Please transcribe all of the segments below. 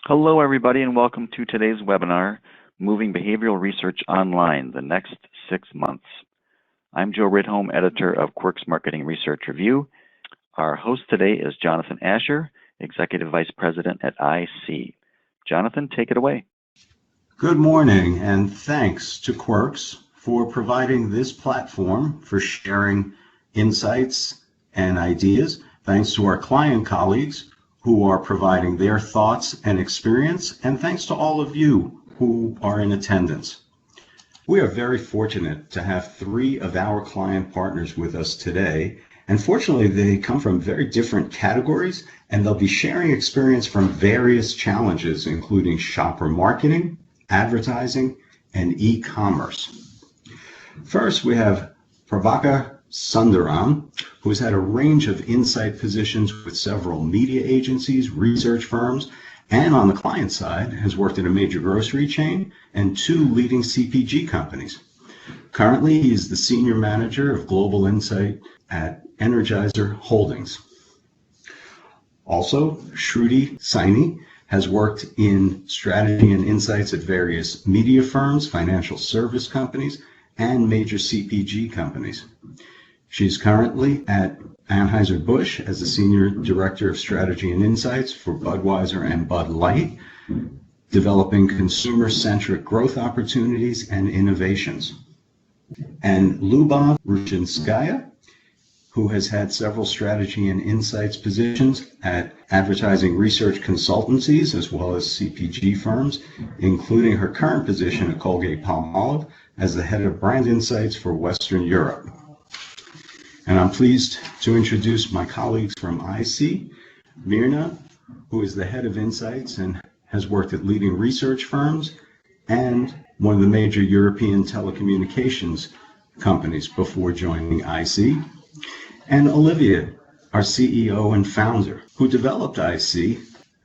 Hello, everybody, and welcome to today's webinar, Moving Behavioral Research Online, the Next 6 Months. I'm Joe Ridholm, editor of Quirk's Marketing Research Review. Our host today is Jonathan Asher, Executive Vice President at EyeSee. Jonathan, take it away. Good morning, and thanks to Quirks for providing this platform for sharing insights and ideas. Thanks to our client colleagues who are providing their thoughts and experience, and thanks to all of you who are in attendance. We are very fortunate to have 3 of our client partners with us today, and fortunately they come from very different categories, and they'll be sharing experience from various challenges, including shopper marketing, advertising, and e-commerce. First, we have Prabhakar Sundaram, who's had a range of insight positions with several media agencies, research firms, and on the client side has worked at a major grocery chain and 2 leading CPG companies. Currently, he is the Senior Manager of Global Insight at Energizer Holdings. Also, Shruti Saini has worked in strategy and insights at various media firms, financial service companies, and major CPG companies. She's currently at Anheuser-Busch as the Senior Director of Strategy and Insights for Budweiser and Bud Light, developing consumer-centric growth opportunities and innovations. And Liubov Ruchinskaya, who has had several strategy and insights positions at advertising research consultancies as well as CPG firms, including her current position at Colgate-Palmolive as the Head of Brand Insights for Western Europe. And I'm pleased to introduce my colleagues from EyeSee, Mirna, who is the Head of Insights and has worked at leading research firms and one of the major European telecommunications companies before joining EyeSee, and Olivier, our CEO and founder, who developed EyeSee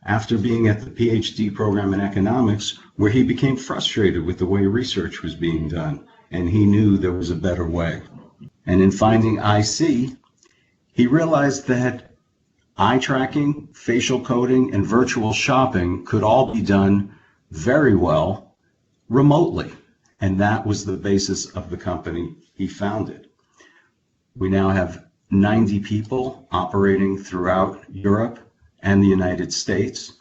after being at the PhD program in economics, where he became frustrated with the way research was being done, and he knew there was a better way. And in finding EyeSee, he realized that eye tracking, facial coding, and virtual shopping could all be done very well remotely. And that was the basis of the company he founded. We now have 90 people operating throughout Europe and the United States.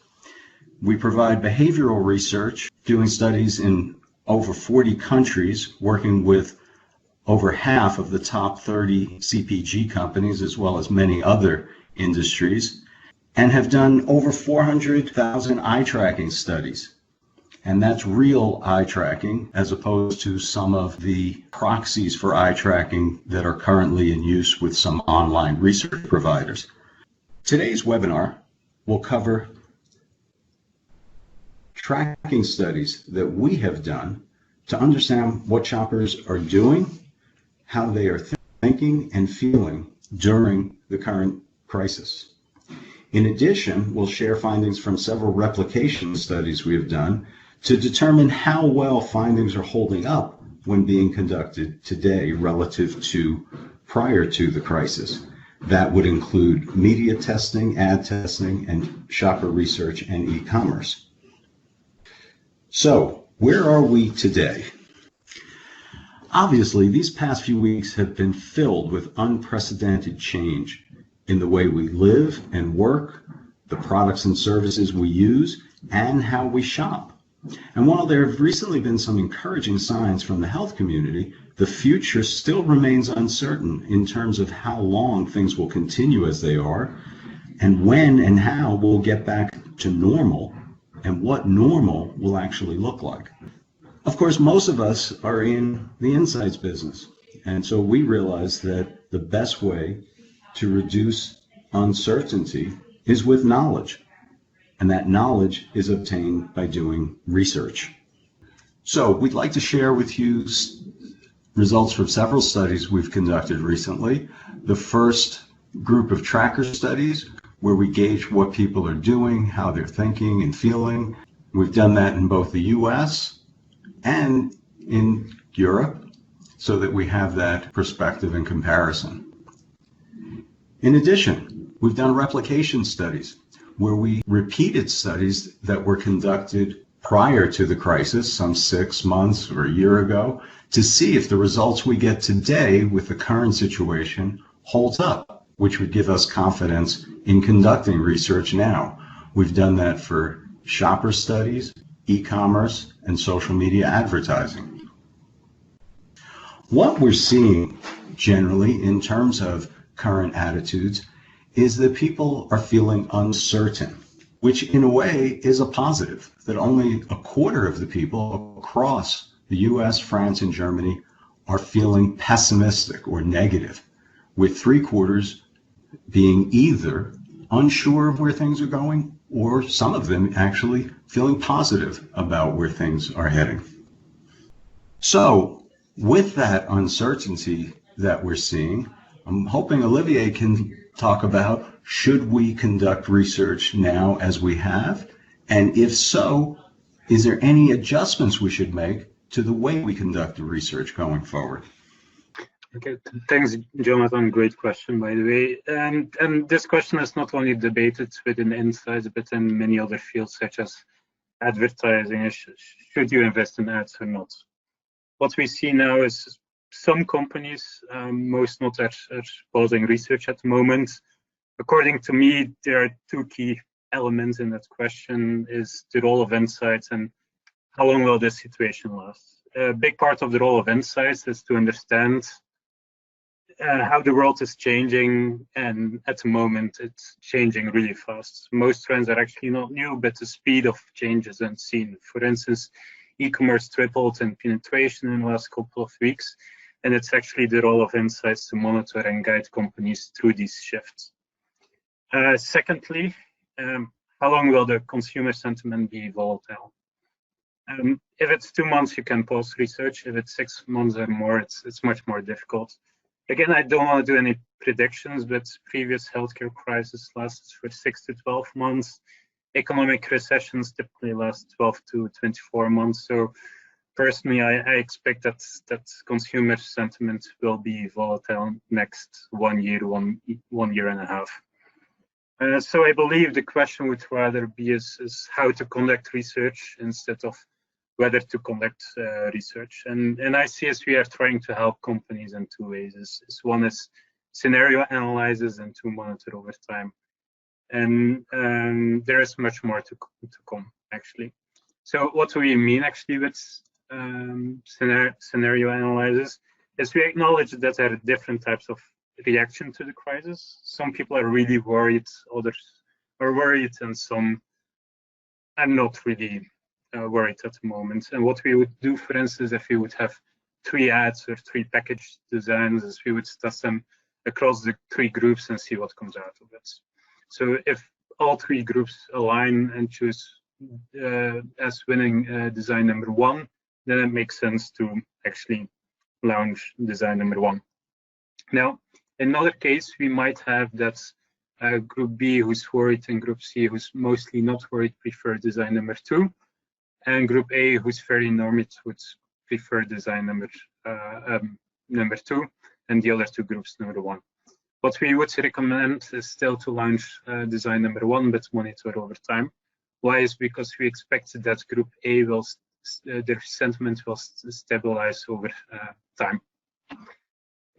We provide behavioral research, doing studies in over 40 countries, working with over half of the top 30 CPG companies, as well as many other industries, and have done over 400,000 eye tracking studies. And that's real eye tracking, as opposed to some of the proxies for eye tracking that are currently in use with some online research providers. Today's webinar will cover tracking studies that we have done to understand what shoppers are doing, how they are thinking and feeling during the current crisis. In addition, we'll share findings from several replication studies we have done to determine how well findings are holding up when being conducted today relative to prior to the crisis. That would include media testing, ad testing, and shopper research and e-commerce. So, where are we today? Obviously, these past few weeks have been filled with unprecedented change in the way we live and work, the products and services we use, and how we shop. And while there have recently been some encouraging signs from the health community, the future still remains uncertain in terms of how long things will continue as they are, and when and how we'll get back to normal, and what normal will actually look like. Of course, most of us are in the insights business, and so we realize that the best way to reduce uncertainty is with knowledge, and that knowledge is obtained by doing research. So we'd like to share with you results from several studies we've conducted recently. The first group of tracker studies, where we gauge what people are doing, how they're thinking and feeling. We've done that in both the US and in Europe, so that we have that perspective and comparison. In addition, we've done replication studies, where we repeated studies that were conducted prior to the crisis, some 6 months or a year ago, to see if the results we get today with the current situation holds up, which would give us confidence in conducting research now. We've done that for shopper studies, e-commerce, and social media advertising. What we're seeing generally in terms of current attitudes is that people are feeling uncertain, which in a way is a positive, that only a quarter of the people across the US, France, and Germany are feeling pessimistic or negative, with 3/4 being either unsure of where things are going or some of them actually feeling positive about where things are heading. So with that uncertainty that we're seeing, I'm hoping Olivier can talk about, should we conduct research now as we have? And if so, is there any adjustments we should make to the way we conduct the research going forward? Okay, thanks, Jonathan. Great question, by the way. And this question is not only debated within insights, but in many other fields, such as advertising. Should you invest in ads or not? What we see now is some companies, most not are pausing research at the moment. According to me, there are two key elements in that question: is the role of insights and how long will this situation last? A big part of the role of insights is to understand how the world is changing, and at the moment it's changing really fast. Most trends are actually not new, but the speed of change is unseen. For instance, e-commerce tripled in penetration in the last couple of weeks, and it's actually the role of insights to monitor and guide companies through these shifts. Secondly, how long will the consumer sentiment be volatile? If it's 2 months, you can pause research. If it's 6 months or more, it's much more difficult. Again, I don't want to do any predictions, but previous healthcare crisis lasted for 6 to 12 months. Economic recessions typically last 12 to 24 months. So personally, I expect that consumer sentiment will be volatile next 1 year, one year and a half. So I believe the question would rather be is how to conduct research instead of whether to conduct research. And EyeSee, we are trying to help companies in two ways. One is scenario analysis, and two, monitor over time. And there is much more to come, actually. So what do we mean actually with scenario analysis? Is we acknowledge that there are different types of reaction to the crisis. Some people are really worried, others are worried, and some are not really worried at the moment. And what we would do, for instance, if we would have 3 ads or 3 package designs, is we would test them across the 3 groups and see what comes out of it. So if all 3 groups align and choose as winning design number 1, then it makes sense to actually launch design number 1. Now, in another case, we might have that group B who's worried and group C who's mostly not worried prefer design number 2, and group A who's very normative would prefer design number 2, and the other 2 groups number 1. What we would recommend is still to launch design number 1, but monitor over time. Why? Is because we expect that group A will their sentiment will stabilize over time.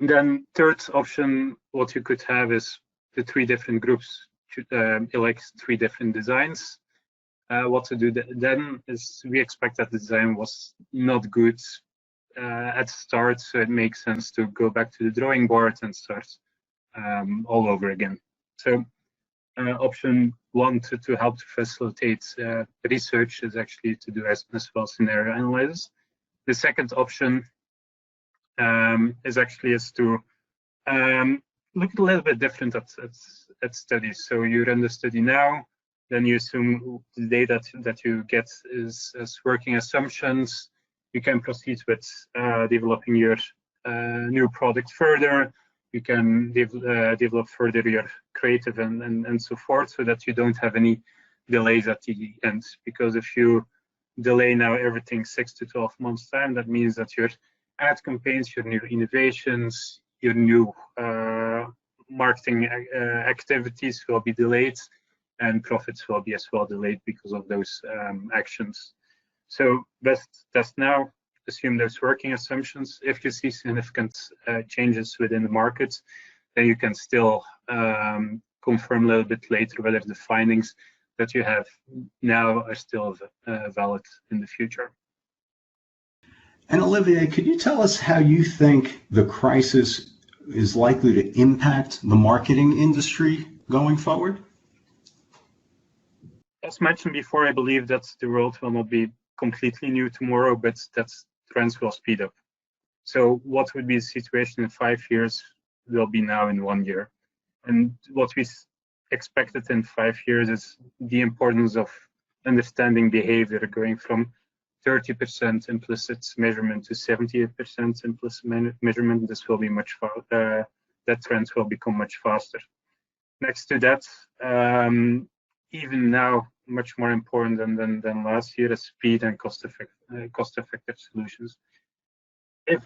And then third option, what you could have is the 3 different groups should elect 3 different designs. What to do then is we expect that the design was not good at the start, so it makes sense to go back to the drawing board and start all over again. So option 1 to help to facilitate research is actually to do as well scenario analysis. The second option is to look a little bit different at studies. So you run the study now, then you assume the data that you get is as working assumptions. You can proceed with developing your new product further. You can develop further your creative and so forth, so that you don't have any delays at the end. Because if you delay now everything 6 to 12 months time, that means that your ad campaigns, your new innovations, your new marketing activities will be delayed, and profits will be as well delayed because of those actions. So that's now assume those working assumptions. If you see significant changes within the market, then you can still confirm a little bit later whether the findings that you have now are still valid in the future. And Olivier, could you tell us how you think the crisis is likely to impact the marketing industry going forward? As mentioned before, I believe that the world will not be completely new tomorrow, but that trends will speed up. So what would be the situation in 5 years will be now in 1 year. And what we expected in 5 years is the importance of understanding behavior, going from 30% implicit measurement to 78% implicit measurement. This will be much faster. That trend will become much faster. Next to that, even now, much more important than last year is speed and cost-effective solutions. If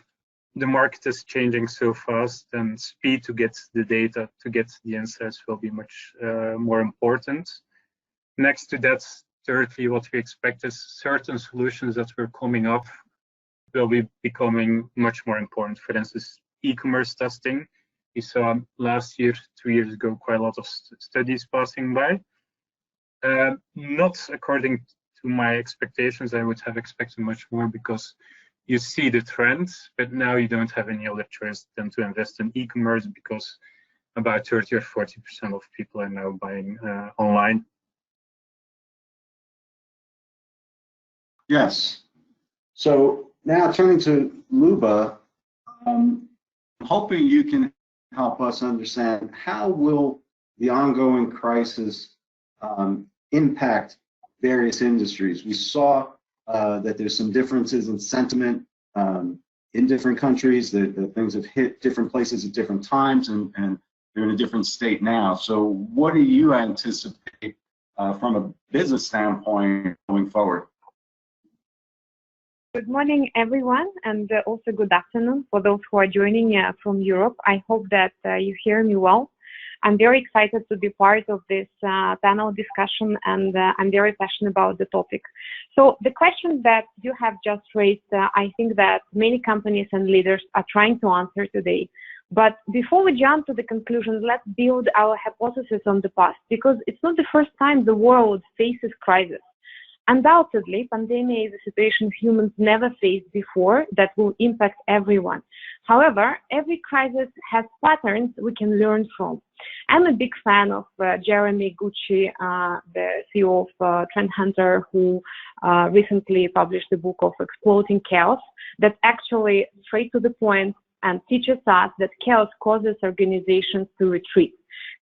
the market is changing so fast, then speed to get the data, to get the insights will be much more important. Next to that, thirdly, what we expect is certain solutions that were coming up will be becoming much more important. For instance, e-commerce testing. We saw last year, 2 years ago, quite a lot of studies passing by. Not according to my expectations. I would have expected much more because you see the trends, but now you don't have any other choice than to invest in e-commerce because about 30 or 40% of people are now buying online. Yes. So now turning to Luba, hoping you can help us understand how will the ongoing crisis impact various industries. We saw that there's some differences in sentiment in different countries, that things have hit different places at different times, and they're in a different state now. So what do you anticipate from a business standpoint going forward? Good morning, everyone, and also good afternoon for those who are joining from Europe. I hope that you hear me well. I'm very excited to be part of this panel discussion, and I'm very passionate about the topic. So the question that you have just raised, I think that many companies and leaders are trying to answer today. But before we jump to the conclusions, let's build our hypothesis on the past, because it's not the first time the world faces crisis. Undoubtedly, pandemic is a situation humans never faced before that will impact everyone. However, every crisis has patterns we can learn from. I'm a big fan of Jeremy Gucci, the CEO of Trend Hunter, who recently published a book of Exploiting Chaos that actually straight to the point and teaches us that chaos causes organizations to retreat.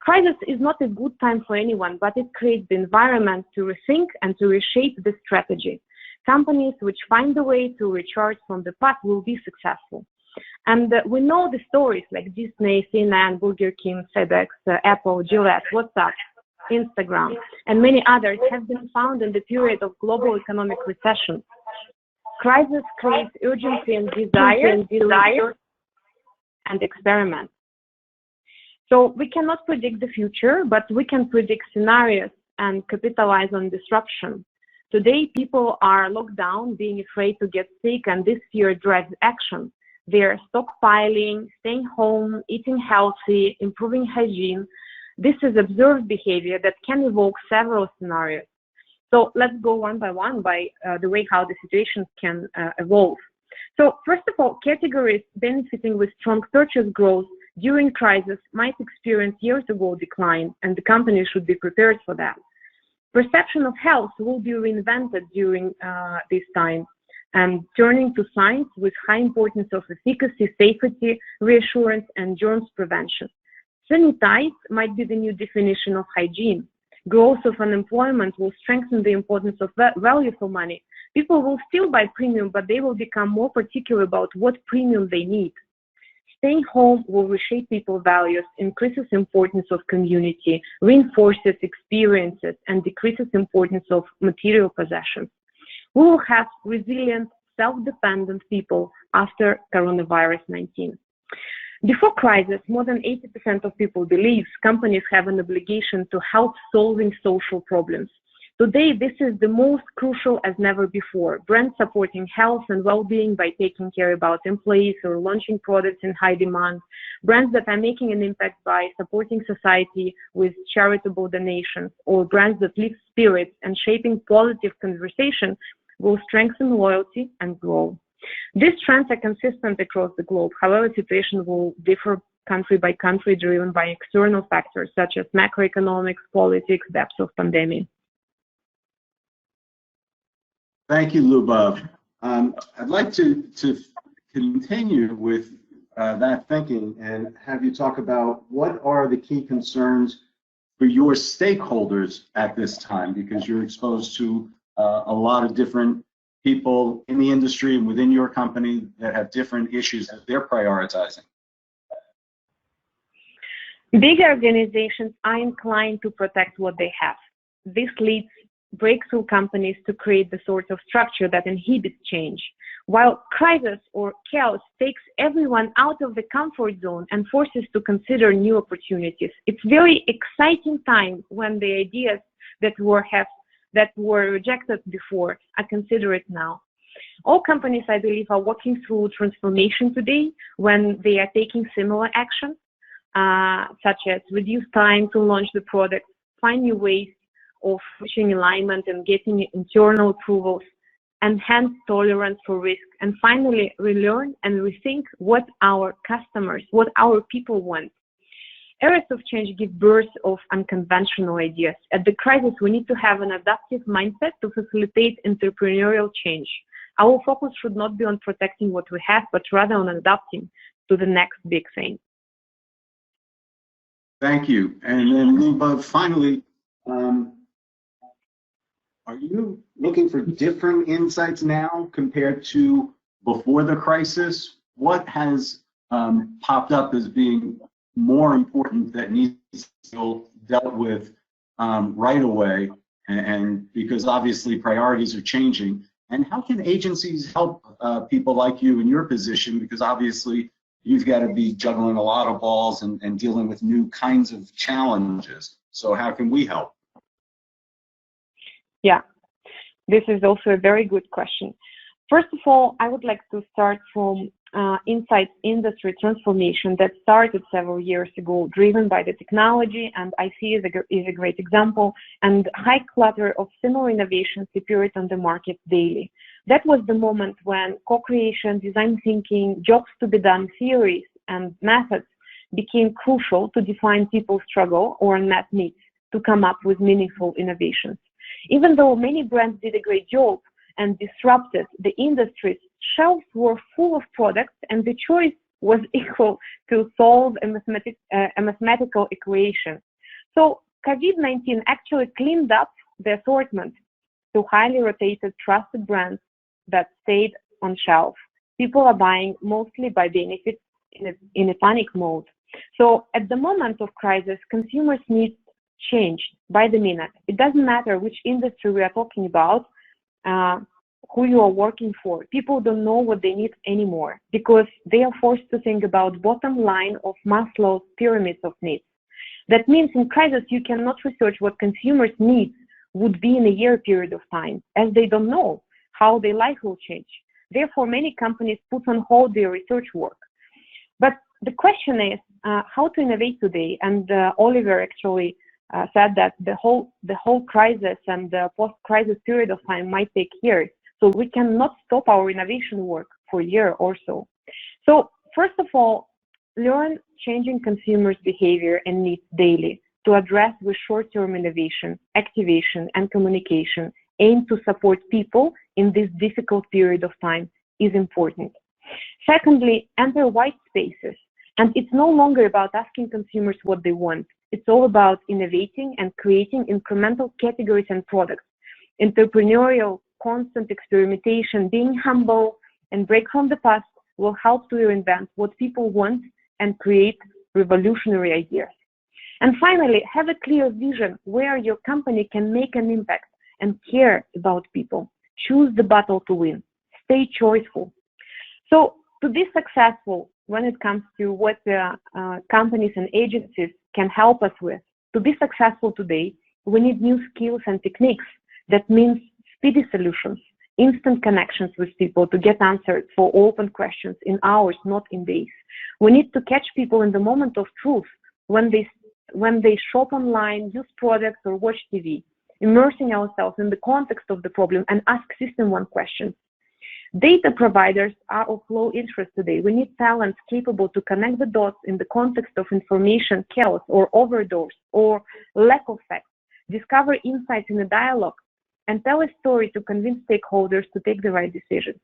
Crisis is not a good time for anyone, but it creates the environment to rethink and to reshape the strategy. Companies which find a way to recharge from the past will be successful. And we know the stories like Disney, CNN, Burger King, FedEx, Apple, Gillette, WhatsApp, Instagram, and many others have been found in the period of global economic recession. Crisis creates urgency and desire and experiment. So we cannot predict the future, but we can predict scenarios and capitalize on disruption. Today, people are locked down, being afraid to get sick, and this fear drives action. They're stockpiling, staying home, eating healthy, improving hygiene. This is observed behavior that can evoke several scenarios. So let's go one by one by the way how the situation can evolve. So first of all, categories benefiting with strong purchase growth during crisis might experience years ago decline, and the company should be prepared for that. Perception of health will be reinvented during this time, and turning to science with high importance of efficacy, safety, reassurance, and germs prevention. Sanitize might be the new definition of hygiene. Growth of unemployment will strengthen the importance of value for money. People will still buy premium, but they will become more particular about what premium they need. Staying home will reshape people's values, increases importance of community, reinforces experiences, and decreases importance of material possessions. We will have resilient, self-dependent people after coronavirus 19. Before crisis, more than 80% of people believe companies have an obligation to help solving social problems. Today, this is the most crucial as never before. Brands supporting health and well-being by taking care about employees or launching products in high demand. Brands that are making an impact by supporting society with charitable donations, or brands that lift spirits and shaping positive conversation will strengthen loyalty and grow. These trends are consistent across the globe. However, the situation will differ country by country, driven by external factors such as macroeconomics, politics, depths of pandemic. Thank you, Liubov. I'd like to continue with that thinking and have you talk about what are the key concerns for your stakeholders at this time, because you're exposed to a lot of different people in the industry and within your company that have different issues that they're prioritizing. Big organizations are inclined to protect what they have. This leads breakthrough companies to create the sort of structure that inhibits change, while crisis or chaos takes everyone out of the comfort zone and forces to consider new opportunities. It's very exciting time when the ideas that were rejected before are considered now. All companies, I believe, are walking through transformation today when they are taking similar actions, such as reduce time to launch the product, find new ways of reaching alignment and getting internal approvals, enhance tolerance for risk, and finally relearn and rethink what our customers, what our people want. Eras of change give birth of unconventional ideas. At the crisis, we need to have an adaptive mindset to facilitate entrepreneurial change. Our focus should not be on protecting what we have, but rather on adapting to the next big thing. Thank you. And then, Liubov, finally, are you looking for different insights now compared to before the crisis? What has popped up as being more important that needs to be dealt with right away? And because obviously priorities are changing. And how can agencies help people like you in your position? Because obviously you've got to be juggling a lot of balls and dealing with new kinds of challenges. So how can we help? Yeah, this is also a very good question. First of all, I would like to start from inside industry transformation that started several years ago, driven by the technology, and EyeSee is a great example, and high clutter of similar innovations appeared on the market daily. That was the moment when co-creation, design thinking, jobs to be done theories and methods became crucial to define people's struggle or unmet needs to come up with meaningful innovations. Even though many brands did a great job and disrupted the industries, shelves were full of products and the choice was equal to solve a mathematical equation. So COVID-19 actually cleaned up the assortment to highly rotated, trusted brands that stayed on shelf. People are buying mostly by benefit in a panic mode. So at the moment of crisis, consumers' needs changed by the minute. It doesn't matter which industry we are talking about, who you are working for. People don't know what they need anymore because they are forced to think about bottom line of Maslow's pyramids of needs. That means in crisis, you cannot research what consumers' needs would be in a year period of time, as they don't know how their life will change. Therefore, many companies put on hold their research work. But the question is how to innovate today. And Olivier actually said that the whole crisis and the post-crisis period of time might take years. So we cannot stop our innovation work for a year or so. So first of all, learn changing consumers' behavior and needs daily to address with short-term innovation, activation, and communication aimed to support people in this difficult period of time is important. Secondly, enter white spaces. And it's no longer about asking consumers what they want. It's all about innovating and creating incremental categories and products. Entrepreneurial, constant experimentation, being humble, and break from the past will help to reinvent what people want and create revolutionary ideas. And finally, have a clear vision where your company can make an impact and care about people. Choose the battle to win. Stay choiceful. So to be successful, when it comes to what companies and agencies can help us with. To be successful today, we need new skills and techniques. That means speedy solutions, instant connections with people to get answers for open questions in hours, not in days. We need to catch people in the moment of truth when they shop online, use products, or watch TV, immersing ourselves in the context of the problem and ask System 1 questions. Data providers are of low interest today. We need talents capable to connect the dots in the context of information chaos or overdose or lack of facts, discover insights in a dialogue, and tell a story to convince stakeholders to take the right decisions.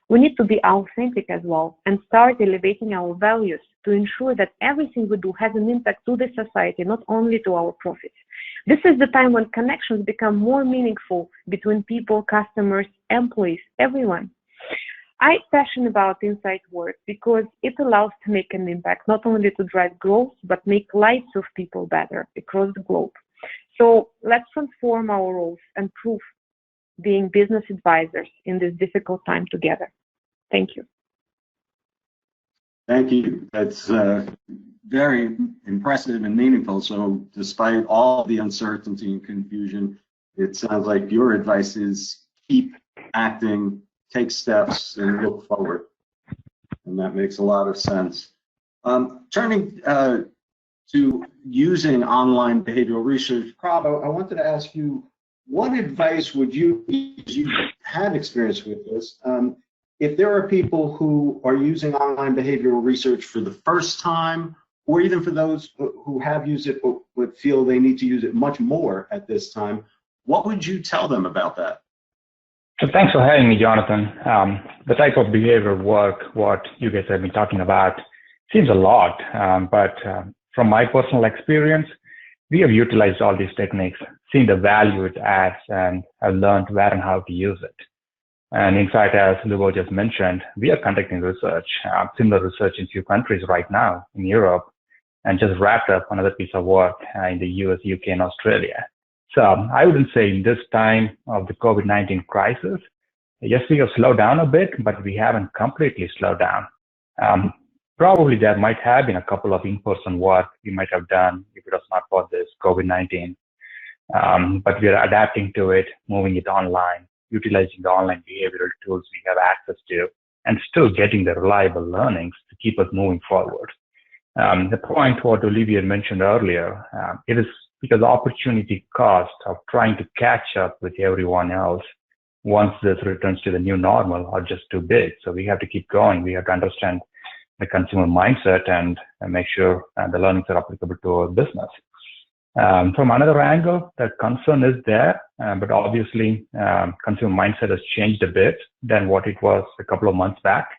We need to be authentic as well and start elevating our values to ensure that everything we do has an impact to the society, not only to our profits. This is the time when connections become more meaningful between people, customers, employees, everyone. I'm passionate about insight work because it allows to make an impact, not only to drive growth, but make lives of people better across the globe. So let's transform our roles and prove being business advisors in this difficult time together. Thank you. Thank you. That's very impressive and meaningful. So despite all the uncertainty and confusion, it sounds like your advice is keep acting, take steps, and look forward. And that makes a lot of sense. Turning to using online behavioral research, Prabh, I wanted to ask you, what advice would you, because you had experience with this, if there are people who are using online behavioral research for the first time, or even for those who have used it but feel they need to use it much more at this time, what would you tell them about that? So thanks for having me, Jonathan. The type of behavioral work, what you guys have been talking about, seems a lot, but from my personal experience, we have utilized all these techniques, seen the value it adds, and have learned where and how to use it. And in fact, as Liubov just mentioned, we are conducting research, similar research in a few countries right now in Europe, and just wrapped up another piece of work in the US, UK, and Australia. So I wouldn't say in this time of the COVID-19 crisis, yes, we have slowed down a bit, but we haven't completely slowed down. Probably there might have been a couple of in-person work we might have done if it was not for this COVID-19. But we are adapting to it, moving it online, utilizing the online behavioral tools we have access to, and still getting the reliable learnings to keep us moving forward. The point what Olivier mentioned earlier, it is because the opportunity cost of trying to catch up with everyone else once this returns to the new normal are just too big. So we have to keep going. We have to understand the consumer mindset and make sure the learnings are applicable to our business. From another angle, the concern is there, but obviously consumer mindset has changed a bit than what it was a couple of months back.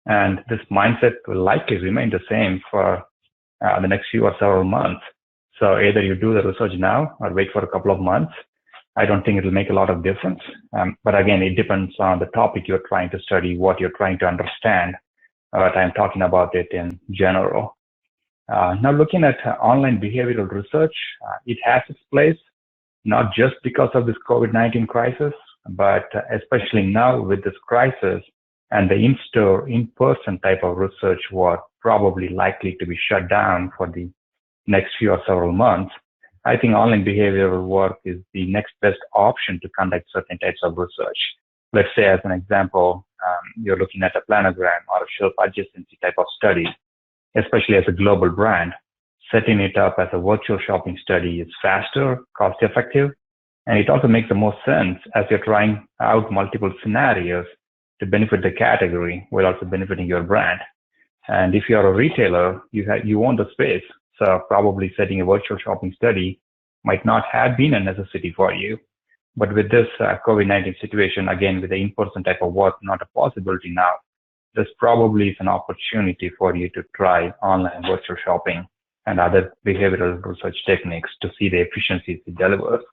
And this mindset will likely remain the same for the next few or several months. So either you do the research now or wait for a couple of months. I don't think it will make a lot of difference. But again, it depends on the topic you're trying to study, what you're trying to understand. But I'm talking about it in general. Now, looking at online behavioral research, it has its place, not just because of this COVID-19 crisis, but especially now with this crisis and the in-store, in-person type of research work probably likely to be shut down for the next few or several months. I think online behavioral work is the next best option to conduct certain types of research. Let's say, as an example, you're looking at a planogram or a shelf adjacency type of study, especially as a global brand. Setting it up as a virtual shopping study is faster, cost-effective, and it also makes the most sense as you're trying out multiple scenarios to benefit the category while also benefiting your brand. And if you're a retailer, you own the space, so probably setting a virtual shopping study might not have been a necessity for you. But with this COVID-19 situation, again, with the in-person type of work not a possibility now, this probably is an opportunity for you to try online virtual shopping and other behavioral research techniques to see the efficiencies it delivers.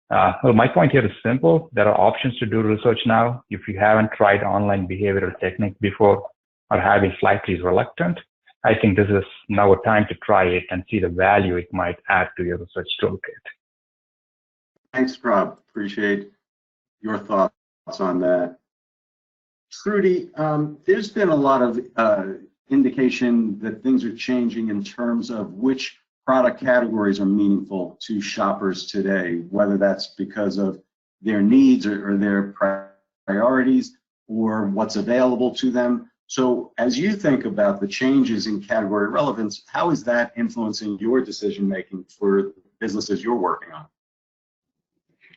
Well, my point here is simple. There are options to do research now. If you haven't tried online behavioral technique before or have been slightly reluctant, I think this is now a time to try it and see the value it might add to your research toolkit. Thanks, Prabh. Appreciate your thoughts on that. Shruti, there's been a lot of indication that things are changing in terms of which product categories are meaningful to shoppers today, whether that's because of their needs or their priorities or what's available to them. So as you think about the changes in category relevance, how is that influencing your decision-making for businesses you're working on?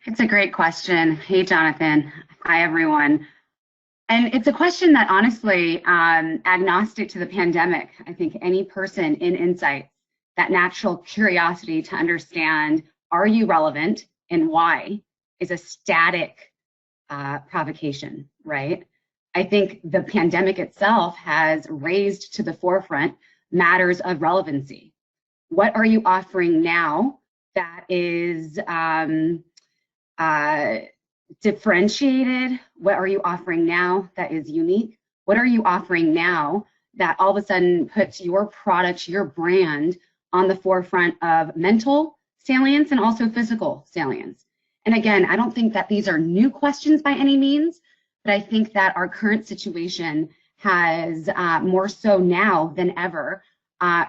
It's a great question. Hey, Jonathan. Hi, everyone. And it's a question that honestly, agnostic to the pandemic, I think any person in insights, that natural curiosity to understand, are you relevant and why, is a static provocation, right? I think the pandemic itself has raised to the forefront matters of relevancy. What are you offering now that is differentiated? What are you offering now that is unique? What are you offering now that all of a sudden puts your product, your brand on the forefront of mental salience and also physical salience? And again, I don't think that these are new questions by any means, but I think that our current situation has more so now than ever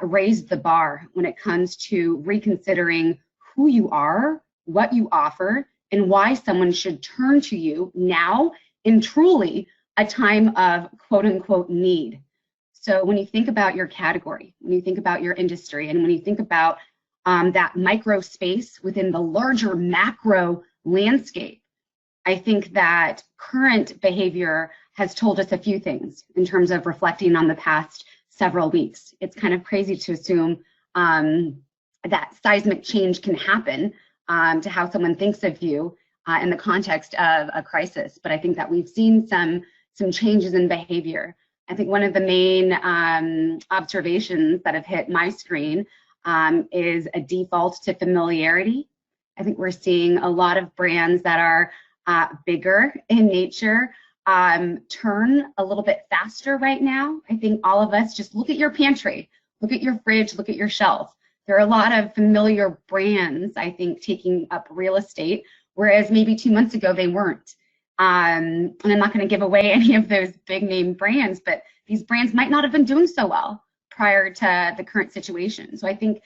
raised the bar when it comes to reconsidering who you are, what you offer, and why someone should turn to you now in truly a time of quote unquote need. So when you think about your category, when you think about your industry, and when you think about that micro space within the larger macro landscape, I think that current behavior has told us a few things in terms of reflecting on the past several weeks. It's kind of crazy to assume that seismic change can happen to how someone thinks of you in the context of a crisis. But I think that we've seen some changes in behavior. I think one of the main observations that have hit my screen is a default to familiarity. I think we're seeing a lot of brands that are bigger in nature turn a little bit faster right now. I think all of us, just look at your pantry, look at your fridge, look at your shelf. There are a lot of familiar brands, I think, taking up real estate, whereas maybe 2 months ago they weren't. And I'm not going to give away any of those big name brands, but these brands might not have been doing so well prior to the current situation. So I think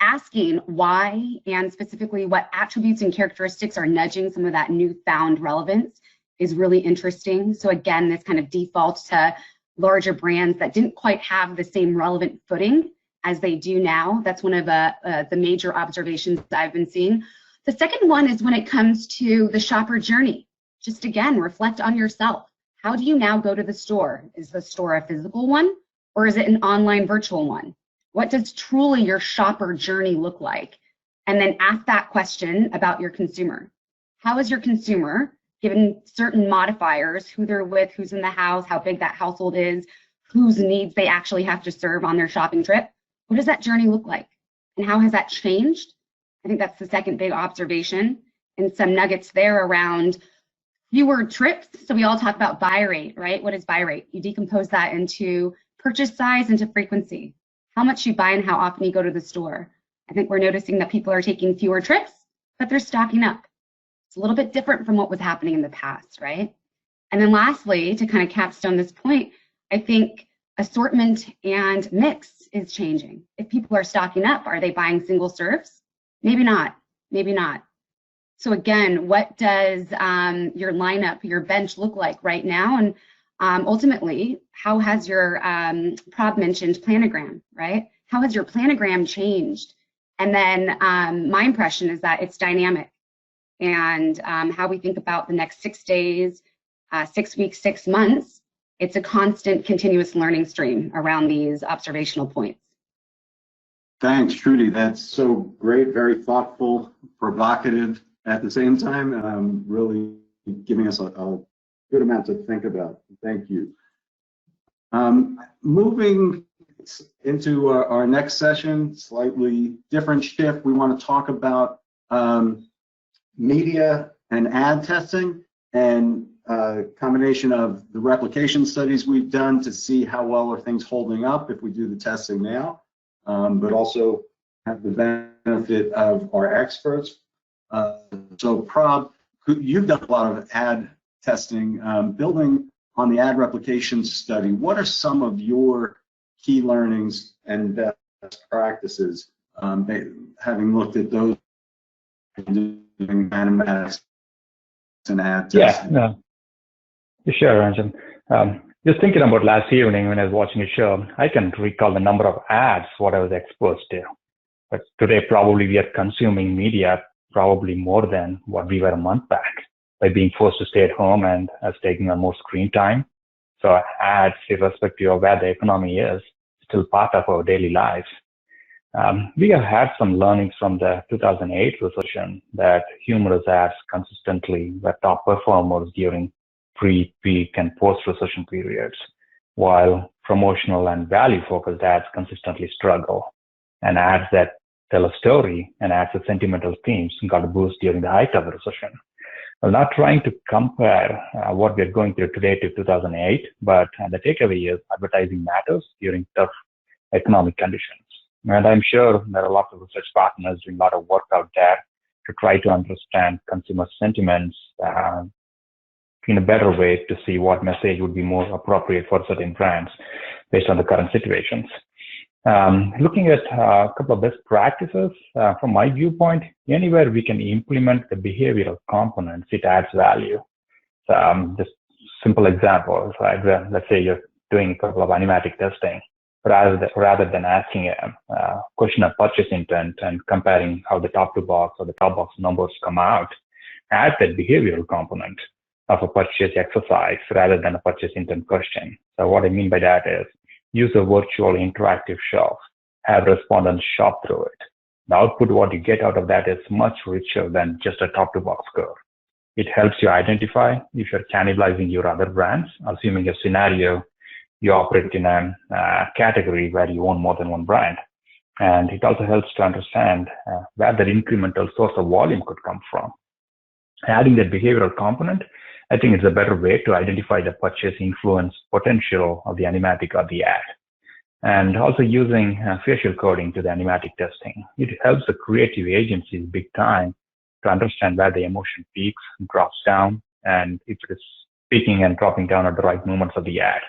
asking why and specifically what attributes and characteristics are nudging some of that newfound relevance is really interesting. So again, this kind of default to larger brands that didn't quite have the same relevant footing as they do now. That's one of the major observations I've been seeing. The second one is when it comes to the shopper journey. Just again, reflect on yourself. How do you now go to the store? Is the store a physical one or is it an online virtual one? What does truly your shopper journey look like? And then ask that question about your consumer. How is your consumer, given certain modifiers, who they're with, who's in the house, how big that household is, whose needs they actually have to serve on their shopping trip? What does that journey look like? And how has that changed? I think that's the second big observation, and some nuggets there around fewer trips. So we all talk about buy rate, right? What is buy rate? You decompose that into purchase size, into frequency. How much you buy and how often you go to the store. I think we're noticing that people are taking fewer trips, but they're stocking up. It's a little bit different from what was happening in the past, right? And then lastly, to kind of capstone this point, I think assortment and mix is changing. If people are stocking up, are they buying single serves? Maybe not, maybe not. So again, what does your lineup, your bench look like right now? And ultimately, how has your, Prab mentioned planogram, right? How has your planogram changed? And then my impression is that it's dynamic. And how we think about the next 6 days, 6 weeks, 6 months, it's a constant continuous learning stream around these observational points. Thanks, Shruti. That's so great, very thoughtful, provocative at the same time, really giving us a good amount to think about. Thank you. Moving into our next session, slightly different shift. We want to talk about media and ad testing and a combination of the replication studies we've done to see how well are things holding up if we do the testing now, but also have the benefit of our experts. So Prab, you've done a lot of ad testing, building on the ad replication study. What are some of your key learnings and best practices, having looked at those doing mathematics and ad testing? Yeah, sure, Ranjan. Just thinking about last evening when I was watching a show, I can recall the number of ads what I was exposed to. But today, probably we are consuming media probably more than what we were a month back by being forced to stay at home and us taking on more screen time. So ads, irrespective of where the economy is, still part of our daily lives. We have had some learnings from the 2008 recession that humorous ads consistently were top performers during pre-peak and post-recession periods, while promotional and value-focused ads consistently struggle. And ads that tell a story and ads with sentimental themes got a boost during the height of the recession. I'm not trying to compare what we're going through today to 2008, but the takeaway is advertising matters during tough economic conditions. And I'm sure there are lots of research partners doing a lot of work out there to try to understand consumer sentiments in a better way to see what message would be more appropriate for certain brands based on the current situations. Looking at a couple of best practices, from my viewpoint, anywhere we can implement the behavioral components, it adds value. So, just simple examples, like let's say you're doing a couple of animatic testing, rather than asking a question of purchase intent and comparing how the top to box or the top box numbers come out, add that behavioral component of a purchase exercise rather than a purchase intent question. So what I mean by that is use a virtual interactive shelf, have respondents shop through it. The output, what you get out of that is much richer than just a top to box score. It helps you identify if you're cannibalizing your other brands, assuming a scenario you operate in a category where you own more than one brand. And it also helps to understand where that incremental source of volume could come from. Adding that behavioral component, I think it's a better way to identify the purchase influence potential of the animatic or the ad. And also using facial coding to the animatic testing. It helps the creative agencies big time to understand where the emotion peaks, drops down, and if it is peaking and dropping down at the right moments of the ad.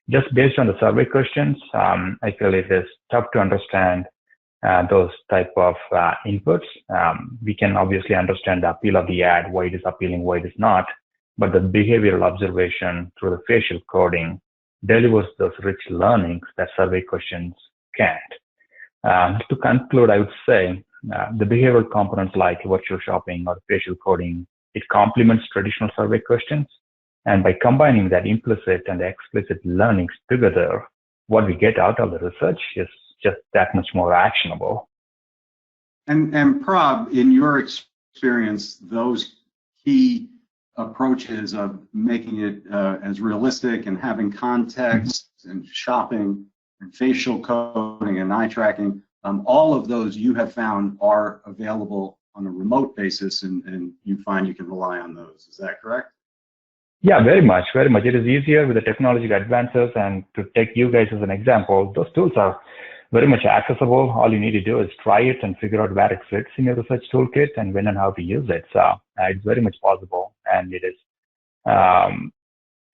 Just based on the survey questions, I feel it is tough to understand those type of inputs. We can obviously understand the appeal of the ad, why it is appealing, why it is not, but the behavioral observation through the facial coding delivers those rich learnings that survey questions can't. To conclude, I would say the behavioral components like virtual shopping or facial coding, it complements traditional survey questions. And by combining that implicit and explicit learnings together, what we get out of the research is just that much more actionable. And Prab, in your experience, those key approaches of making it as realistic and having context and shopping and facial coding and eye tracking, all of those you have found are available on a remote basis, and you find you can rely on those. Is that correct? Yeah, very much, very much. It is easier with the technological advances, and to take you guys as an example, those tools are very much accessible. All you need to do is try it and figure out where it fits in your research toolkit and when and how to use it. So it's very much possible, and it is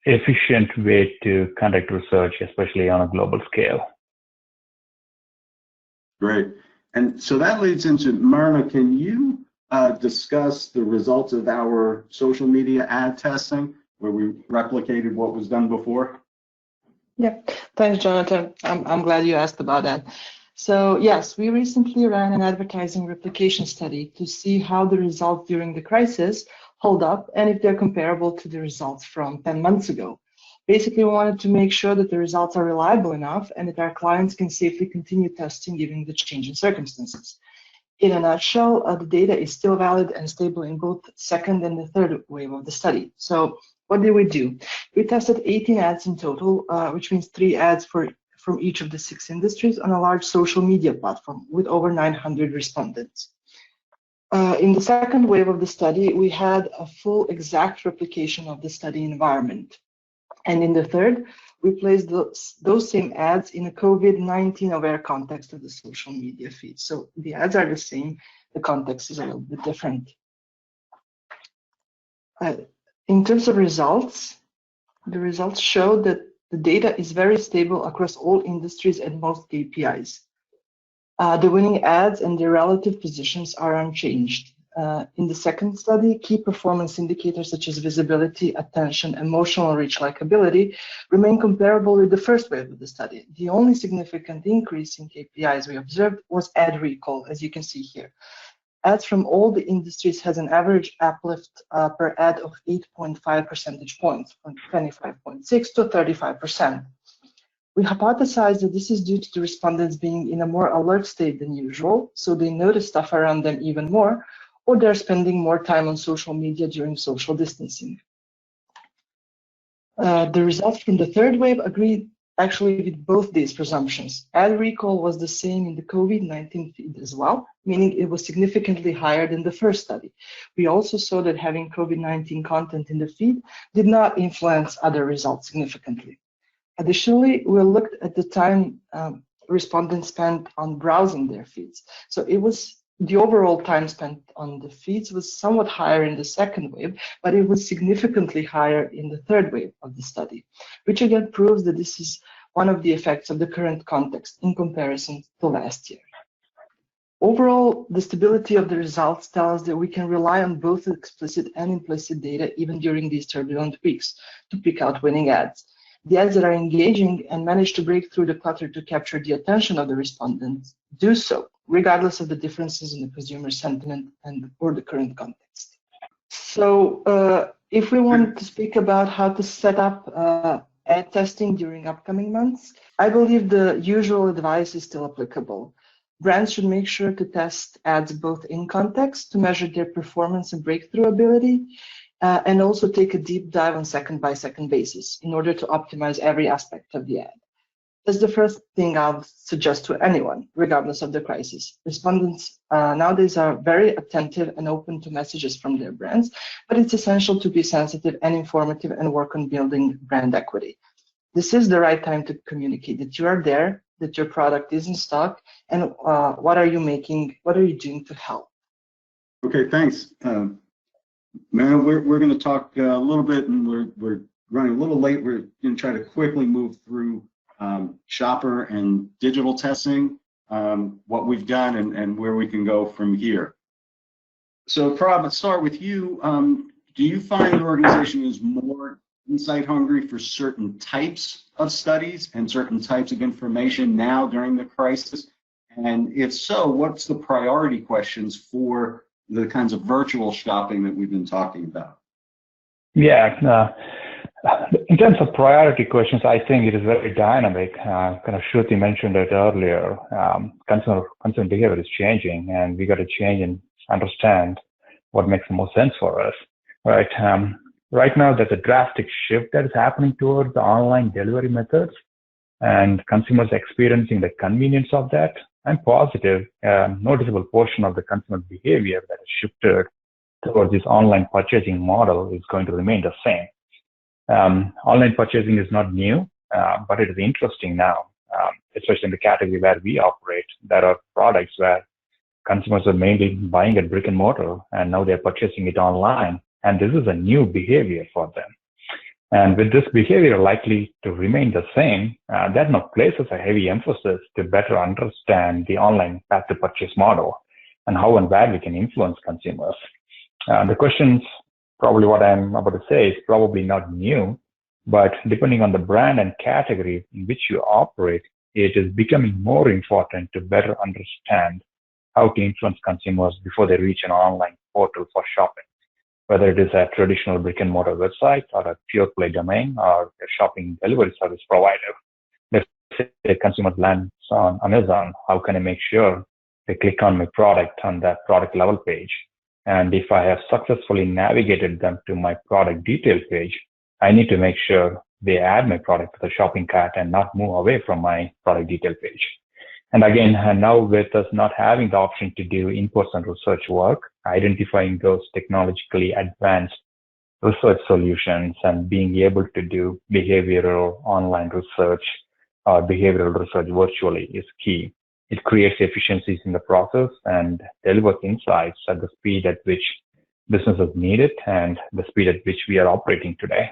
efficient way to conduct research, especially on a global scale. Great. And so that leads into, Mirna, can you discuss the results of our social media ad testing, where we replicated what was done before? Yeah, thanks, Jonathan. I'm glad you asked about that. So yes, we recently ran an advertising replication study to see how the results during the crisis hold up and if they're comparable to the results from 10 months ago. Basically, we wanted to make sure that the results are reliable enough and that our clients can safely continue testing given the change in circumstances. In a nutshell, the data is still valid and stable in both second and the third wave of the study. So what did we do? We tested 18 ads in total, which means 3 ads from each of the 6 industries on a large social media platform with over 900 respondents. In the second wave of the study, we had a full exact replication of the study environment. And in the third, we placed those same ads in a COVID-19 aware context of the social media feed. So the ads are the same, the context is a little bit different. In terms of results, the results showed that The data is very stable across all industries and most KPIs. The winning ads and their relative positions are unchanged. In the second study, key performance indicators such as visibility, attention, emotional reach, likability remain comparable with the first wave of the study. The only significant increase in KPIs we observed was ad recall, as you can see here. Ads from all the industries has an average uplift per ad of 8.5 percentage points, from 25.6 to 35%. We hypothesize that this is due to the respondents being in a more alert state than usual, so they notice stuff around them even more, or they're spending more time on social media during social distancing. The results from the third wave agreed actually with both these presumptions. Ad recall was the same in the COVID-19 feed as well, meaning it was significantly higher than the first study. We also saw that having COVID-19 content in the feed did not influence other results significantly. Additionally, we looked at the time respondents spent on browsing their feeds. So it was the overall time spent on the feeds was somewhat higher in the second wave, but it was significantly higher in the third wave of the study, which again proves that this is one of the effects of the current context in comparison to last year. Overall, the stability of the results tells us that we can rely on both explicit and implicit data even during these turbulent weeks to pick out winning ads. The ads that are engaging and manage to break through the clutter to capture the attention of the respondents do so, regardless of the differences in the consumer sentiment or the current context. So if we want to speak about how to set up ad testing during upcoming months, I believe the usual advice is still applicable. Brands should make sure to test ads both in context to measure their performance and breakthrough ability, and also take a deep dive on second-by-second basis in order to optimize every aspect of the ad. That's the first thing I'll suggest to anyone, regardless of the crisis. Respondents nowadays are very attentive and open to messages from their brands, but it's essential to be sensitive and informative and work on building brand equity. This is the right time to communicate that you are there, that your product is in stock, and what are you doing to help? Okay, thanks. Mirna, we're going to talk a little bit, and we're running a little late. We're going to try to quickly move through shopper and digital testing, what we've done, and where we can go from here. So, Prab, let's start with you. Do you find the organization is more insight hungry for certain types of studies and certain types of information now during the crisis? And if so, what's the priority questions for the kinds of virtual shopping that we've been talking about? Yeah, in terms of priority questions, I think it is very dynamic. Kind of Shruti mentioned it earlier. Consumer behavior is changing, and we got to change and understand what makes the most sense for us. Right? Right now, there's a drastic shift that is happening towards the online delivery methods, and consumers experiencing the convenience of that. I'm positive a noticeable portion of the consumer behavior that has shifted towards this online purchasing model is going to remain the same. Online purchasing is not new, but it is interesting now, especially in the category where we operate. There are products where consumers are mainly buying at brick and mortar, and now they're purchasing it online. And this is a new behavior for them. And with this behavior likely to remain the same, that now places a heavy emphasis to better understand the online path to purchase model and how and where we can influence consumers. The questions, probably what I'm about to say, is probably not new, but depending on the brand and category in which you operate, it is becoming more important to better understand how to influence consumers before they reach an online portal for shopping. Whether it is a traditional brick and mortar website or a pure play domain or a shopping delivery service provider. Let's say a consumer lands on Amazon, how can I make sure they click on my product on that product level page? And if I have successfully navigated them to my product detail page, I need to make sure they add my product to the shopping cart and not move away from my product detail page. And again, now with us not having the option to do in-person research work, identifying those technologically advanced research solutions and being able to do behavioral online research or behavioral research virtually is key. It creates efficiencies in the process and delivers insights at the speed at which businesses need it and the speed at which we are operating today.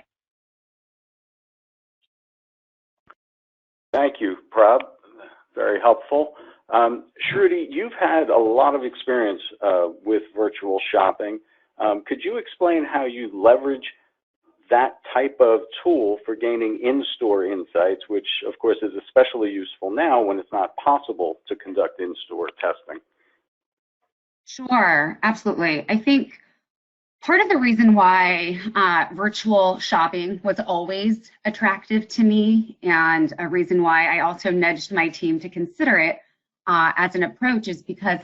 Thank you, Prab. Very helpful. Shruti, you've had a lot of experience with virtual shopping. Could you explain how you leverage that type of tool for gaining in-store insights, which of course is especially useful now when it's not possible to conduct in-store testing? Sure, absolutely. I think part of the reason why virtual shopping was always attractive to me, and a reason why I also nudged my team to consider it as an approach, is because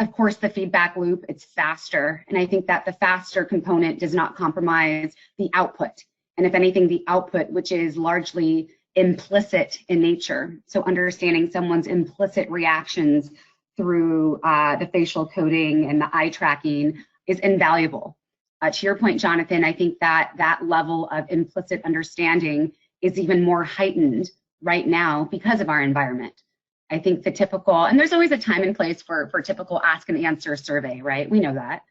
of course, the feedback loop. It's faster, and I think that the faster component does not compromise the output. And if anything, the output, which is largely implicit in nature, so understanding someone's implicit reactions through the facial coding and the eye tracking, is invaluable. To your point, Jonathan, I think that that level of implicit understanding is even more heightened right now because of our environment. I think the typical, and there's always a time and place for typical ask and answer survey, right? We know that.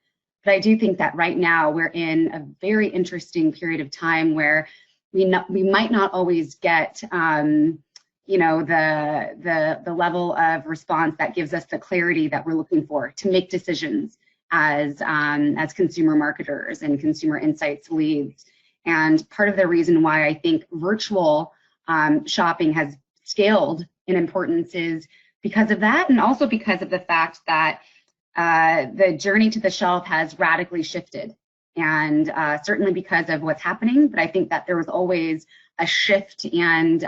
But I do think that right now we're in a very interesting period of time where we might not always get you know, the level of response that gives us the clarity that we're looking for to make decisions as consumer marketers and consumer insights leads. And part of the reason why I think virtual shopping has scaled in importance is because of that, and also because of the fact that the journey to the shelf has radically shifted, and certainly because of what's happening. But I think that there was always a shift and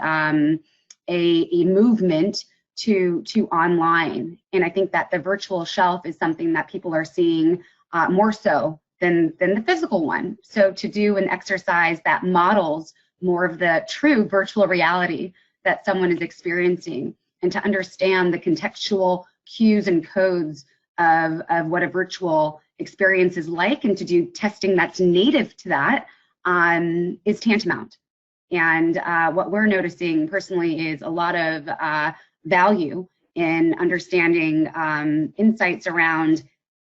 a movement to online, and I think that the virtual shelf is something that people are seeing more so than the physical one. So to do an exercise that models more of the true virtual reality that someone is experiencing, and to understand the contextual cues and codes of what a virtual experience is like, and to do testing that's native to that is tantamount. And what we're noticing personally is a lot of value in understanding insights around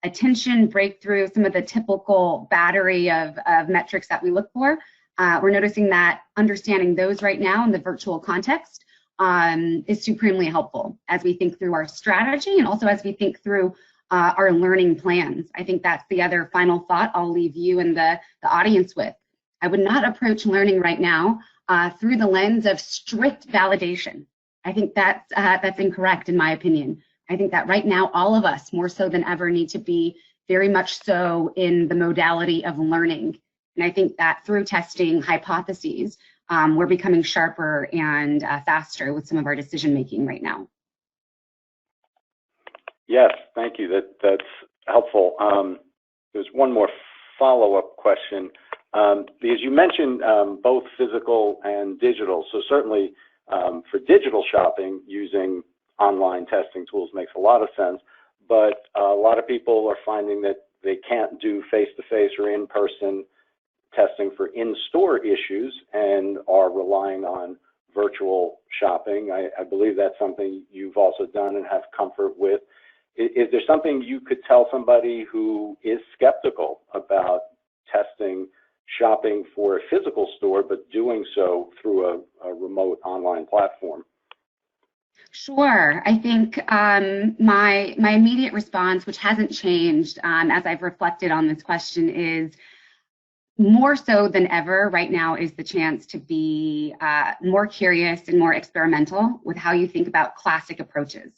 attention, breakthrough, some of the typical battery of metrics that we look for. We're noticing that understanding those right now in the virtual context is supremely helpful as we think through our strategy, and also as we think through our learning plans. I think that's the other final thought I'll leave you and the audience with. I would not approach learning right now through the lens of strict validation. I think that's incorrect in my opinion. I think that right now all of us, more so than ever, need to be very much so in the modality of learning. And I think that through testing hypotheses, we're becoming sharper and faster with some of our decision making right now. Yes, thank you. That's helpful. There's one more follow-up question. Because you mentioned both physical and digital. So certainly for digital shopping, using online testing tools makes a lot of sense. But a lot of people are finding that they can't do face-to-face or in-person testing for in-store issues and are relying on virtual shopping. I believe that's something you've also done and have comfort with. Is there something you could tell somebody who is skeptical about testing shopping for a physical store, but doing so through a remote online platform? Sure. I think my immediate response, which hasn't changed as I've reflected on this question, is more so than ever right now is the chance to be more curious and more experimental with how you think about classic approaches.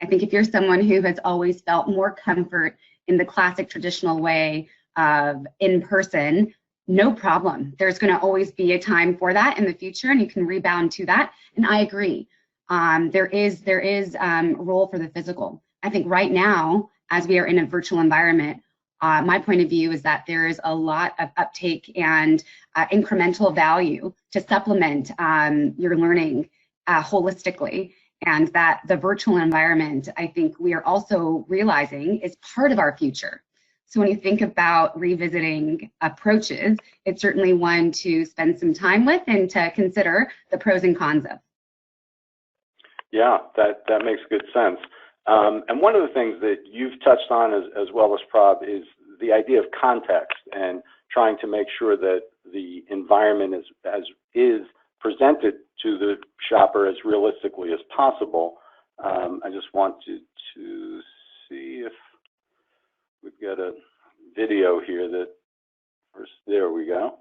I think if you're someone who has always felt more comfort in the classic traditional way of in-person, no problem. There's going to always be a time for that in the future, and you can rebound to that. And I agree. There is a role for the physical. I think right now, as we are in a virtual environment, my point of view is that there is a lot of uptake and incremental value to supplement your learning holistically, and that the virtual environment, I think we are also realizing, is part of our future. So when you think about revisiting approaches, it's certainly one to spend some time with and to consider the pros and cons of. Yeah, that makes good sense. And one of the things that you've touched on as well as Prab is the idea of context and trying to make sure that the environment is present it to the shopper as realistically as possible. I just want to see if we've got a video here that first, there we go.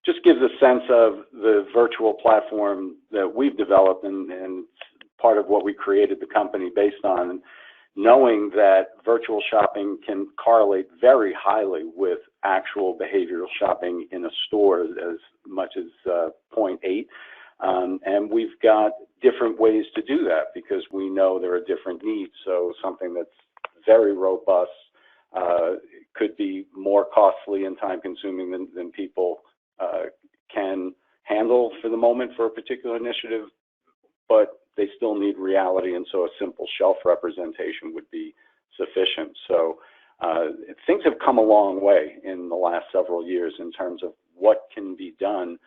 Just gives a sense of the virtual platform that we've developed and part of what we created the company based on, knowing that virtual shopping can correlate very highly with actual behavioral shopping in a store as much as 0.8. And we've got different ways to do that because we know there are different needs. So something that's very robust could be more costly and time consuming than people can handle for the moment for a particular initiative, but they still need reality, and so a simple shelf representation would be sufficient. So things have come a long way in the last several years in terms of what can be done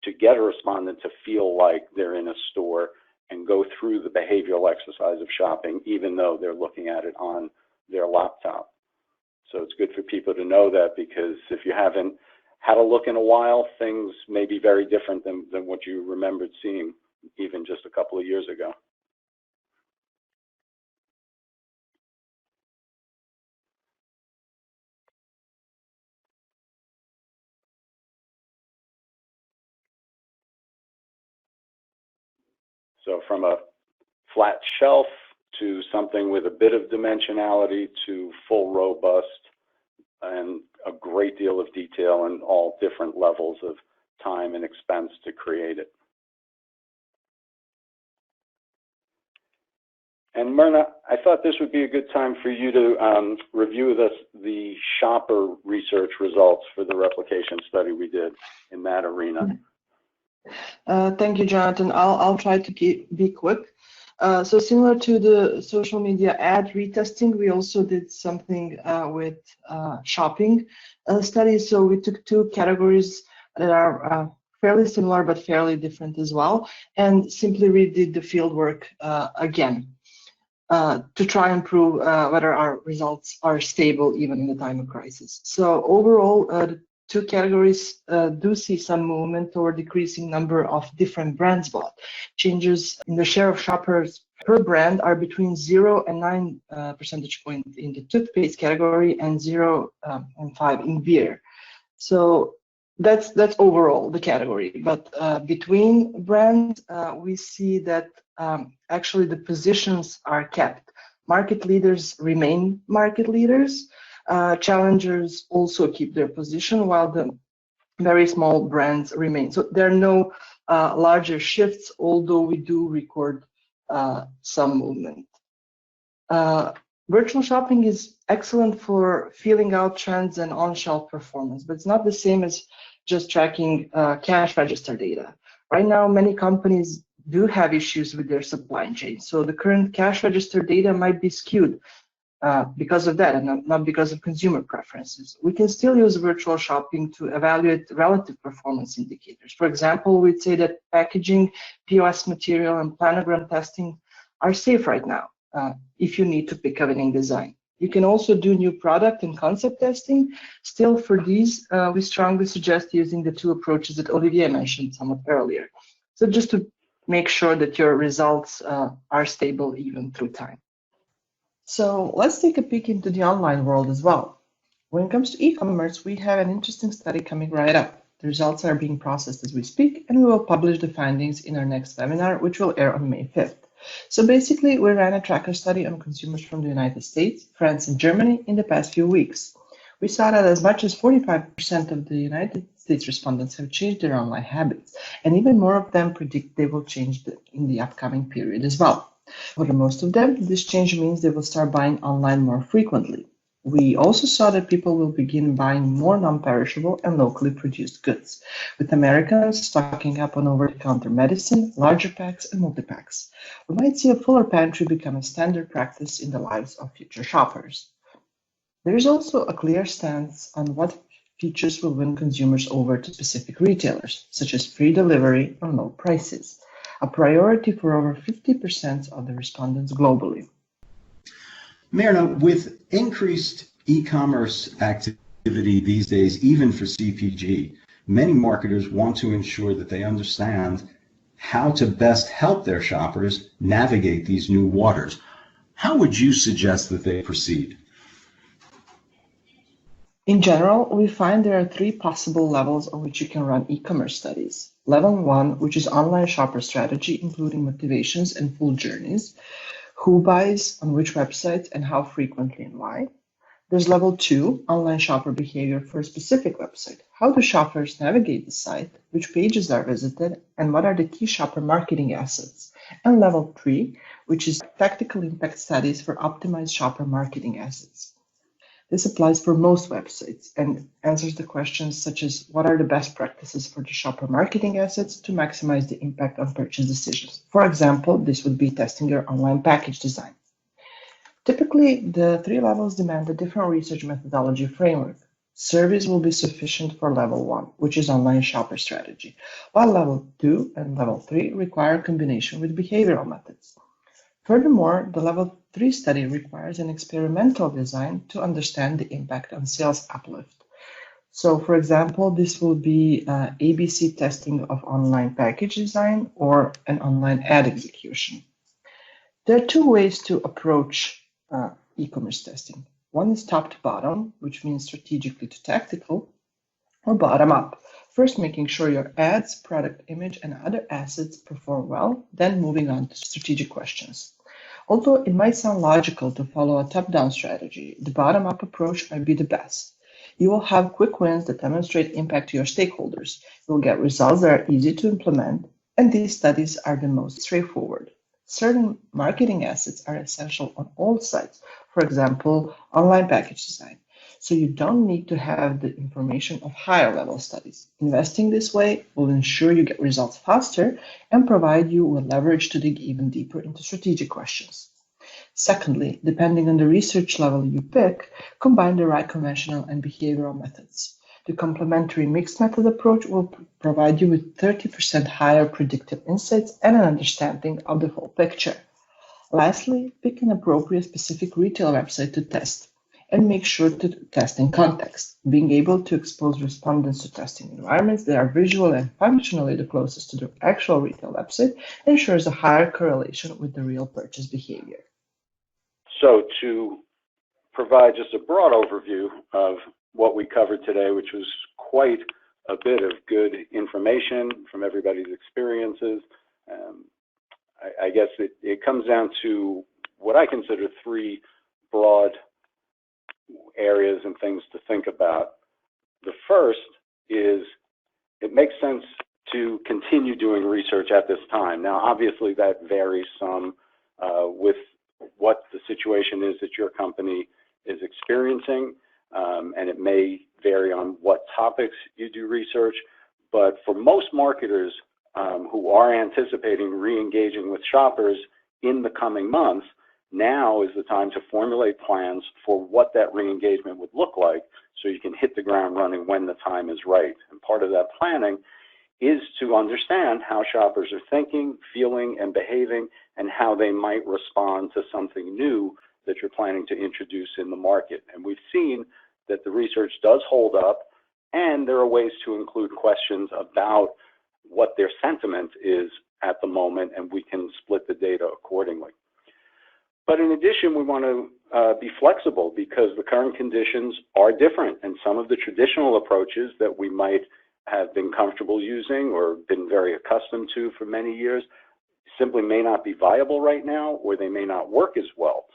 to get a respondent to feel like they're in a store and go through the behavioral exercise of shopping, even though they're looking at it on their laptop. So it's good for people to know that, because if you haven't had a look in a while, things may be very different than what you remembered seeing even just a couple of years ago. So from a flat shelf to something with a bit of dimensionality to full robust and a great deal of detail and all different levels of time and expense to create it. And Mirna, I thought this would be a good time for you to review with us the shopper research results for the replication study we did in that arena. Thank you, Jonathan. I'll try to be quick. So similar to the social media ad retesting, we also did something with shopping studies. So we took two categories that are fairly similar but fairly different as well, and simply redid the field work again to try and prove whether our results are stable even in the time of crisis. So overall, the two categories do see some movement toward decreasing number of different brands bought. Changes in the share of shoppers per brand are between 0 and 9 percentage points in the toothpaste category and 0 and 5 in beer. So that's overall the category. But between brands, we see that actually the positions are kept. Market leaders remain market leaders. Challengers also keep their position, while the very small brands remain. So there are no larger shifts, although we do record some movement. Virtual shopping is excellent for feeling out trends and on-shelf performance, but it's not the same as just tracking cash register data. Right now, many companies do have issues with their supply chain, so the current cash register data might be skewed because of that, and not because of consumer preferences. We can still use virtual shopping to evaluate relative performance indicators. For example, we'd say that packaging, POS material, and planogram testing are safe right now if you need to pick a winning design. You can also do new product and concept testing. Still, for these, we strongly suggest using the two approaches that Olivier mentioned somewhat earlier. So just to make sure that your results are stable even through time. So let's take a peek into the online world as well. When it comes to e-commerce, we have an interesting study coming right up. The results are being processed as we speak, and we will publish the findings in our next webinar, which will air on May 5th. So basically, we ran a tracker study on consumers from the United States, France, and Germany in the past few weeks. We saw that as much as 45% of the United States respondents have changed their online habits, and even more of them predict they will change in the upcoming period as well. For most of them, this change means they will start buying online more frequently. We also saw that people will begin buying more non-perishable and locally produced goods, with Americans stocking up on over-the-counter medicine, larger packs, and multi-packs. We might see a fuller pantry become a standard practice in the lives of future shoppers. There is also a clear stance on what features will win consumers over to specific retailers, such as free delivery or low prices, a priority for over 50% of the respondents globally. Mirna, with increased e-commerce activity these days, even for CPG, Many marketers want to ensure that they understand how to best help their shoppers navigate these new waters. How would you suggest that they proceed? In general, we find there are three possible levels on which you can run e-commerce studies. Level 1, which is online shopper strategy, including motivations and full journeys, who buys, on which websites, and how frequently and why. There's level 2, online shopper behavior for a specific website. How do shoppers navigate the site, which pages are visited, and what are the key shopper marketing assets? And level 3, which is tactical impact studies for optimized shopper marketing assets. This applies for most websites and answers the questions such as what are the best practices for the shopper marketing assets to maximize the impact on purchase decisions. For example, this would be testing your online package design. Typically, the three levels demand a different research methodology framework. Surveys will be sufficient for level 1, which is online shopper strategy, while level 2 and level 3 require a combination with behavioral methods. Furthermore, the level 3 study requires an experimental design to understand the impact on sales uplift. So, for example, this will be ABC testing of online package design or an online ad execution. There are two ways to approach e-commerce testing. One is top to bottom, which means strategically to tactical, or bottom up. First, making sure your ads, product image, and other assets perform well, then moving on to strategic questions. Although it might sound logical to follow a top-down strategy, the bottom-up approach might be the best. You will have quick wins that demonstrate impact to your stakeholders. You will get results that are easy to implement, and these studies are the most straightforward. Certain marketing assets are essential on all sites, for example, online package design. So you don't need to have the information of higher level studies. Investing this way will ensure you get results faster and provide you with leverage to dig even deeper into strategic questions. Secondly, depending on the research level you pick, combine the right conventional and behavioral methods. The complementary mixed method approach will provide you with 30% higher predictive insights and an understanding of the whole picture. Lastly, pick an appropriate specific retail website to test. And make sure to test in context. Being able to expose respondents to testing environments that are visual and functionally the closest to the actual retail website ensures a higher correlation with the real purchase behavior. So to provide just a broad overview of what we covered today, which was quite a bit of good information from everybody's experiences, I guess it comes down to what I consider three broad areas and things to think about. The first is it makes sense to continue doing research at this time. Now, obviously, that varies some with what the situation is that your company is experiencing, and it may vary on what topics you do research. But for most marketers who are anticipating re-engaging with shoppers in the coming months, now is the time to formulate plans for what that re-engagement would look like so you can hit the ground running when the time is right. And part of that planning is to understand how shoppers are thinking, feeling, and behaving, and how they might respond to something new that you're planning to introduce in the market. And we've seen that the research does hold up, and there are ways to include questions about what their sentiment is at the moment, and we can split the data accordingly. But in addition, we want to be flexible because the current conditions are different, and some of the traditional approaches that we might have been comfortable using or been very accustomed to for many years simply may not be viable right now, or they may not work as well.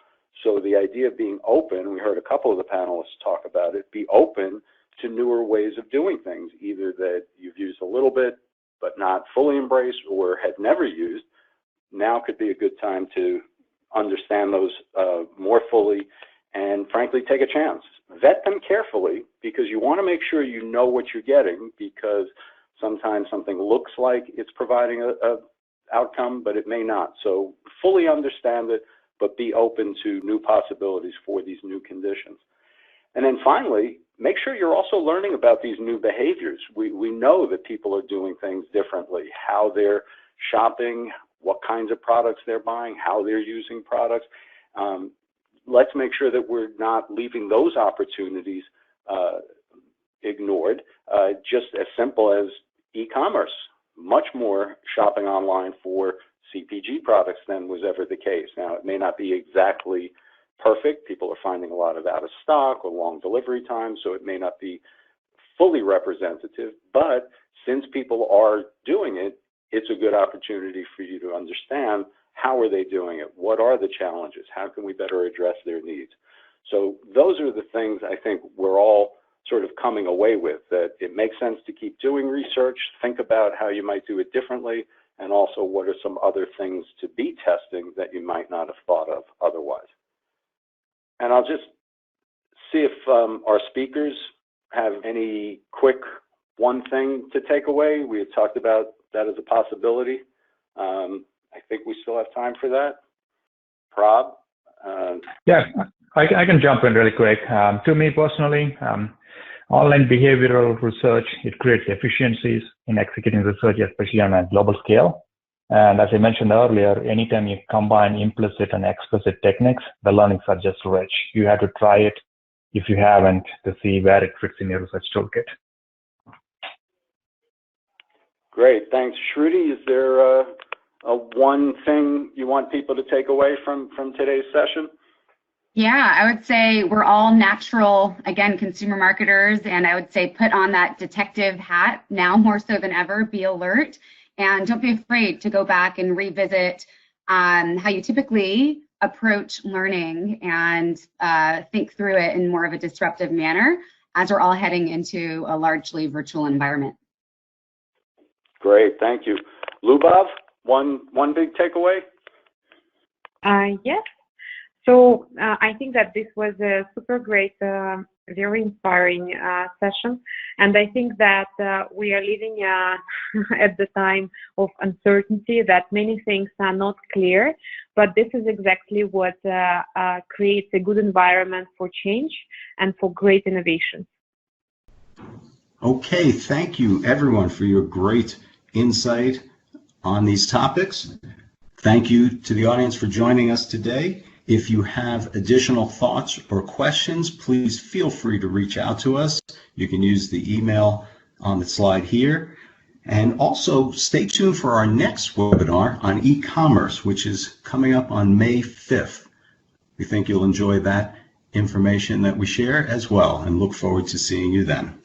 So the idea of being open, we heard a couple of the panelists talk about it, be open to newer ways of doing things, either that you've used a little bit but not fully embraced or had never used. Now could be a good time to understand those more fully and frankly take a chance. Vet them carefully because you want to make sure you know what you're getting, because sometimes something looks like it's providing a outcome, but it may not. So fully understand it, but be open to new possibilities for these new conditions. And then finally, make sure you're also learning about these new behaviors. We know that people are doing things differently, how they're shopping, what kinds of products they're buying, how they're using products. Let's make sure that we're not leaving those opportunities ignored. Just as simple as e-commerce, much more shopping online for CPG products than was ever the case. Now, it may not be exactly perfect. People are finding a lot of out of stock or long delivery times, so it may not be fully representative, but since people are doing it, it's a good opportunity for you to understand how are they doing it, what are the challenges, how can we better address their needs. So those are the things I think we're all sort of coming away with, that it makes sense to keep doing research, think about how you might do it differently, and also what are some other things to be testing that you might not have thought of otherwise. And I'll just see if our speakers have any quick one thing to take away. We had talked about that as a possibility. I think we still have time for that. Prab? Yeah, I can jump in really quick. To me personally, online behavioral research, it creates efficiencies in executing research, especially on a global scale. And as I mentioned earlier, anytime you combine implicit and explicit techniques, the learnings are just rich. You have to try it if you haven't to see where it fits in your research toolkit. Great, thanks. Shruti, is there one thing you want people to take away from today's session? Yeah, I would say we're all natural, again, consumer marketers, and I would say put on that detective hat now more so than ever, be alert, and don't be afraid to go back and revisit how you typically approach learning and think through it in more of a disruptive manner as we're all heading into a largely virtual environment. Great, thank you. Liubov, one big takeaway? Yes. So I think that this was a super great, very inspiring session. And I think that we are living at the time of uncertainty, that many things are not clear, but this is exactly what creates a good environment for change and for great innovation. Okay, thank you everyone for your great insight on these topics. Thank you to the audience for joining us today. If you have additional thoughts or questions, please feel free to reach out to us. You can use the email on the slide here. And also stay tuned for our next webinar on e-commerce, which is coming up on May 5th. We think you'll enjoy that information that we share as well and look forward to seeing you then.